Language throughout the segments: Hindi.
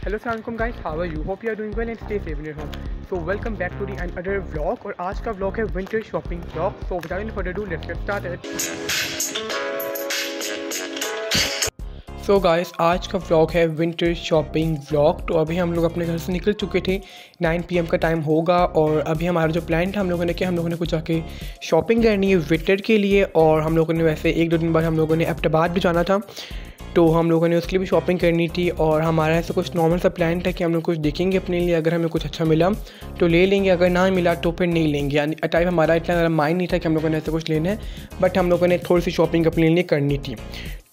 Hello Assalamualaikum guys, how are you? Hope you are doing well and stay safe in your home. So welcome back to the another vlog और आज का vlog है winter shopping vlog. So without any further ado, let's get started. So guys, आज का vlog है winter shopping vlog. तो अभी हम लोग अपने घर से निकल चुके थे, 9 PM का टाइम होगा और अभी हमारा जो प्लान था हम लोगों ने किया, हम लोगों ने कुछ जाके शॉपिंग करनी है विंटर के लिए और हम लोगों ने वैसे 1-2 दिन बाद हम लोगों ने अहमदाबाद भी जाना था, तो हम लोगों ने उसके लिए भी शॉपिंग करनी थी और हमारा ऐसा कुछ नॉर्मल सा प्लान था कि हम लोग कुछ देखेंगे अपने लिए, अगर हमें कुछ अच्छा मिला तो ले लेंगे, अगर ना मिला तो फिर नहीं लेंगे। यानी टाइप हमारा इतना ज़्यादा माइंड नहीं था कि हम लोगों ने ऐसा कुछ लेना है, बट हम लोगों ने थोड़ी सी शॉपिंग अपने लिए करनी थी।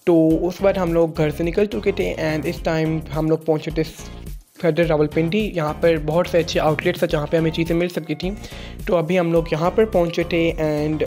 तो उस बाद हम लोग घर से निकल चुके थे एंड इस टाइम हम लोग पहुँचे थे सदर रावलपिंडी। यहाँ पर बहुत से अच्छे आउटलेट्स हैं जहाँ पे हमें चीज़ें मिल सकती थी। तो अभी हम लोग यहाँ पर पहुँचे थे एंड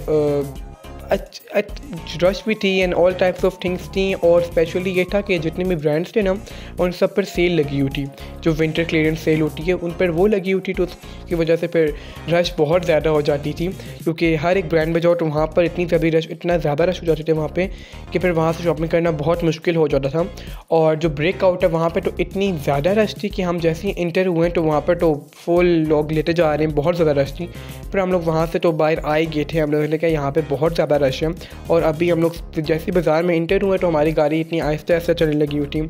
रश भी थी and all types of things थी और स्पेशली ये था कि जितने भी ब्रांड्स थे ना उन सब पर सेल लगी हुई थी, जो विंटर क्लियरेंस सेल होती है उन पर वो लगी हुई थी, तो उसकी वजह से फिर रश बहुत ज़्यादा हो जाती थी, क्योंकि हर एक ब्रांड में जाओ तो वहाँ पर इतना ज़्यादा रश हो जाते थे वहाँ पे कि फिर वहाँ से शॉपिंग करना बहुत मुश्किल हो जाता था। और जो ब्रेकआउट है वहाँ पर तो इतनी ज़्यादा रश थी कि हम जैसे ही इंटर हुए तो वहाँ पर तो फुल लोग लेते जा रहे हैं, बहुत ज़्यादा रश थी। फिर हम लोग वहाँ से तो बाहर आ ही गए थे, हम लोगों ने कहा यहाँ पर बहुत ज़्यादा रश है और अभी हम लोग जैसे बाज़ार में इंटर हुए तो हमारी गाड़ी इतनी आहिस्ते आहिस्ते चलने लगी हुई थी।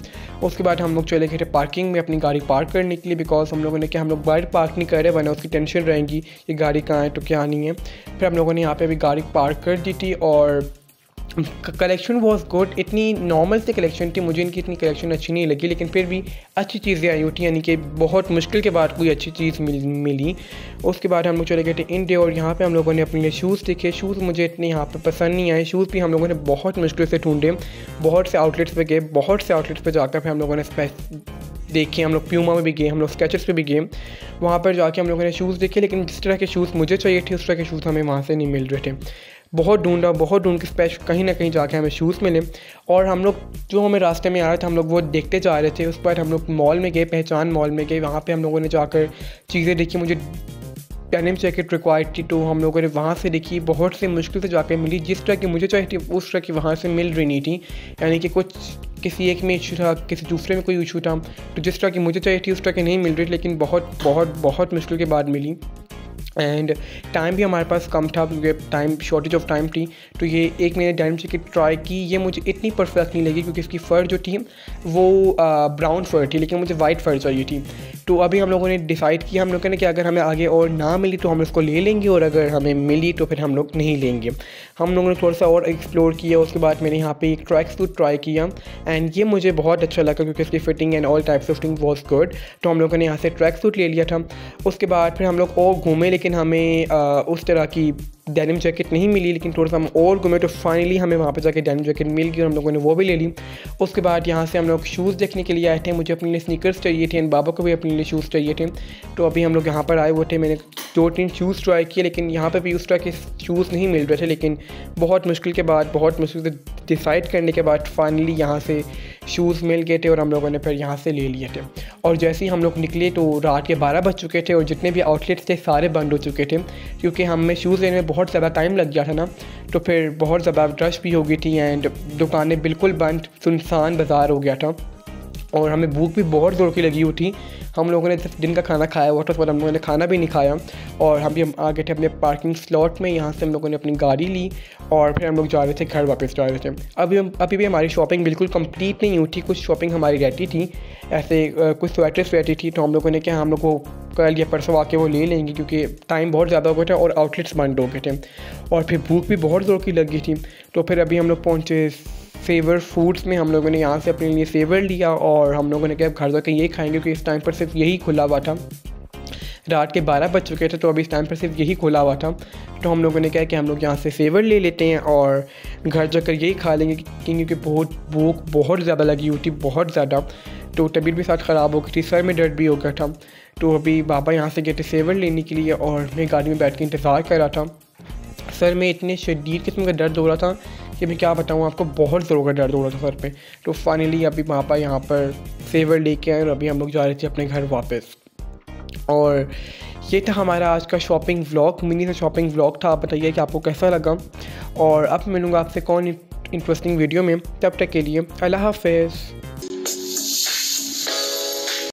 उसके बाद हम लोग चले गए थे पार्किंग में अपनी गाड़ी पार्क करने के लिए, बिकॉज हम लोगों ने क्या हम लोग बाहर पार्क नहीं कर रहे वरना उसकी टेंशन रहेगी कि गाड़ी कहाँ है तो क्या नहीं है। फिर हम लोगों ने यहाँ पे अभी गाड़ी पार्क कर दी थी और कलेक्शन वॉज गुड, इतनी नॉर्मल से कलेक्शन थी, मुझे इनकी इतनी कलेक्शन अच्छी नहीं लगी, लेकिन फिर भी अच्छी चीज़ें आई हुई थी, यानी कि बहुत मुश्किल के बाद कोई अच्छी चीज़ मिली। उसके बाद हम लोग चले गए थे इंडिया और यहाँ पे हम लोगों ने अपने लिए शूज़ देखे। शूज़ मुझे इतने यहाँ पे पसंद नहीं आए, शूज़ भी हम लोगों ने बहुत मुश्किल से ढूंढे, बहुत से आउटलेट्स पे गए, बहुत से आउटलेट्स पे जाकर फिर हम लोगों ने देखे, हम लोग प्यूमा में भी गए, हम लोग स्केचेस पे भी गए, वहाँ पर जाके हम लोगों ने शूज़ देखे, लेकिन जिस तरह के शूज़ मुझे चाहिए थे उस तरह के शूज़ हमें वहाँ से नहीं मिल रहे थे। बहुत ढूंढ के स्पेशल कहीं ना कहीं जाके हमें शूज़ मिले और हम लोग जो हमें रास्ते में आ रहे थे हम लोग वो देखते जा रहे थे। उस पर हम लोग मॉल में गए, पहचान मॉल में गए, वहाँ पे हम लोगों ने जाकर चीज़ें देखी। मुझे डेनिम जैकेट रिक्वायर्ड थी तो हम लोगों ने वहाँ से देखी, बहुत से मुश्किल से जाकर मिली, जिस तरह की मुझे चाहिए थी उस तरह की वहाँ से मिल रही नहीं थी, यानी कि कुछ किसी एक में इशू था, किसी दूसरे में कोई इशू था, तो जिस तरह की मुझे चाहिए थी उस तरह की नहीं मिल रही, लेकिन बहुत बहुत बहुत मुश्किल के बाद मिली। एंड टाइम भी हमारे पास कम था क्योंकि टाइम शॉर्टेज ऑफ टाइम थी। तो ये एक मैंने डेनिम जैकेट ट्राई की, ये मुझे इतनी परफेक्ट नहीं लगी क्योंकि इसकी फ़र जो थी वो ब्राउन फ़र थी, लेकिन मुझे वाइट फ़र चाहिए थी। तो अभी हम लोगों ने डिसाइड किया, हम लोगों ने कि अगर हमें आगे और ना मिली तो हम उसको ले लेंगे और अगर हमें मिली तो फिर हम लोग नहीं लेंगे। हम लोगों ने थोड़ा सा और एक्सप्लोर किया। उसके बाद मैंने यहाँ पे एक ट्रैक सूट ट्राई किया एंड ये मुझे बहुत अच्छा लगा क्योंकि इसकी fitting and all types of thing was good. तो हम लोगों ने यहाँ से ट्रैक सूट ले लिया था। उसके बाद फिर हम लोग और घूमे, लेकिन हमें उस तरह की डेनिम जैकेट नहीं मिली, लेकिन थोड़ा सा हम और घूमे तो फाइनली हमें वहाँ पे जाके डेनिम जैकेट मिल गई और हम लोगों ने वो भी ले ली। उसके बाद यहाँ से हम लोग शूज़ देखने के लिए आए थे, मुझे अपने लिए स्नीकर्स चाहिए थे एंड बाबा को भी अपने लिए शूज़ चाहिए थे। तो अभी हम लोग यहाँ पर आए हुए थे, मैंने 2-3 शूज़ ट्राई किए, लेकिन यहाँ पर भी उस तरह के शूज़ नहीं मिल रहे थे, लेकिन बहुत मुश्किल से डिसाइड करने के बाद फाइनली यहाँ से शूज़ मिल गए थे और हम लोगों ने फिर यहाँ से ले लिए थे। और जैसे ही हम लोग निकले तो रात के 12 बज चुके थे और जितने भी आउटलेट्स थे सारे बंद हो चुके थे, क्योंकि हमें शूज़ लेने में बहुत ज़्यादा टाइम लग गया था ना, तो फिर बहुत ज़्यादा रश भी हो गई थी एंड दुकानें बिल्कुल बंद, सुनसान बाज़ार हो गया था और हमें भूख भी बहुत ज़ोर की लगी हुई थी। हम लोगों ने सिर्फ दिन का खाना खाया हुआ था, उसके बाद हम लोगों ने खाना भी नहीं खाया और हम आ गए थे अपने पार्किंग स्लॉट में। यहाँ से हम लोगों ने अपनी गाड़ी ली और फिर हम लोग जा रहे थे घर, वापस जा रहे थे। अभी भी हमारी शॉपिंग बिल्कुल कंप्लीट नहीं हुई थी, कुछ शॉपिंग हमारी रहती थी, ऐसे कुछ स्वेटर्स रहती थी, तो हम लोगों ने क्या हम लोग को कल या परसों आके वो ले लेंगे क्योंकि टाइम बहुत ज़्यादा हो गया था और आउटलेट्स बंद हो गए थे और फिर भूख भी बहुत ज़ोर की लगी थी। तो फिर अभी हम लोग पहुँचे फेवर फूड्स में, हम लोगों ने यहाँ से अपने लिए फेवर लिया और हम लोगों ने कहा घर जाकर ये खाएंगे क्योंकि इस टाइम पर सिर्फ यही खुला हुआ था। रात के 12 बज चुके थे तो अभी इस टाइम पर सिर्फ यही खुला हुआ था। तो हम लोगों ने कहा कि हम लोग यहाँ से फेवर ले लेते हैं और घर जाकर यही खा लेंगे क्योंकि भूख बहुत ज़्यादा लगी हुई थी, बहुत ज़्यादा। तो तबीयत भी साथ ख़राब हो गई थी, सर में दर्द भी हो गया था। तो अभी बाबा यहाँ से गए थे फेवर लेने के लिए और मैं गाड़ी में बैठ के इंतज़ार कर रहा था। सर में इतने शदीद किस्म का दर्द हो रहा था कि मैं क्या बताऊँ आपको, बहुत ज़ोर का दर्द हो रहा था सर पे। तो फाइनली अभी पापा यहाँ पर फेवर लेके आए और अभी हम लोग जा रहे थे अपने घर वापस। और ये था हमारा आज का शॉपिंग व्लॉग, मिनी सा शॉपिंग व्लॉग था। आप बताइए कि आपको कैसा लगा और अब मिलूँगा आपसे कौन इंटरेस्टिंग वीडियो में। तब तक के लिए अल्लाह हाफ़िज़।